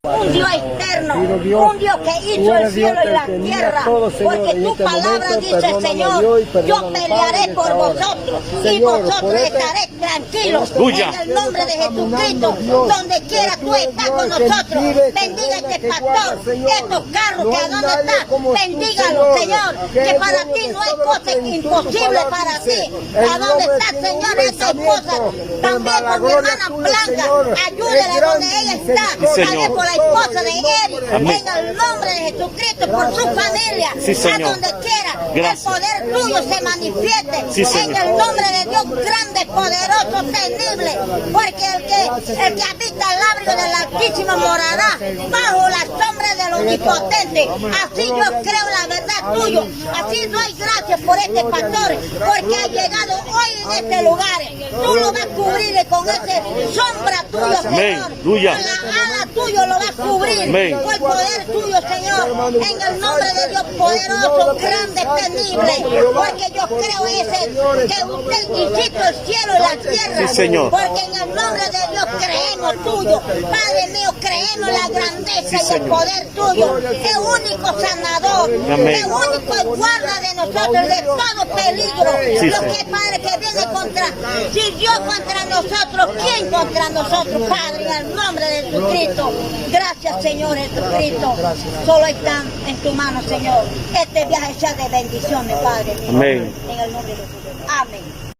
Un Dios eterno, un Dios que hizo el cielo y la tierra, porque tu palabra dice, Señor, yo pelearé por vosotros y vosotros estaréis tranquilos en el nombre de Jesucristo. Donde quiera tú estás con nosotros, bendiga este pastor, estos carros que a dónde están, bendígalo, Señor, que para ti no hay cosa imposible para ti. ¿A dónde está, Señor, esta esposa? También por mi hermana Blanca, ayúdela donde ella está, también por la esposa de él, en el nombre de Jesucristo, por su familia, a donde quiera, el poder tuyo se manifieste, en el nombre de Dios grande, poderoso, temible, porque el que habita al abrigo del Altísimo morará bajo la sombra del Omnipotente. Así yo creo la verdad tuyo, así doy gracias por este pastor, porque ha llegado hoy en este lugar. Tú lo vas a cubrir con esa sombra tuya, Señor. Con la ala tuya lo vas a cubrir. Con el poder tuyo, Señor. En el nombre de Dios poderoso, grande, temible. Porque yo creo que usted hiciste el cielo y la tierra. Sí, Señor. Porque en el nombre de Dios creemos tuyo. Padre mío, creemos la grandeza y el poder tuyo. El único sanador. El único guarda de nosotros de todo peligro. Lo que, Padre, que viene contra... Si Dios contra nosotros, ¿quién contra nosotros, Padre? En el nombre de Jesucristo. Gracias, Señor Jesucristo. Solo están en tu mano, Señor. Este viaje sea de bendiciones, Padre. Amén. En el nombre de Jesús. Amén.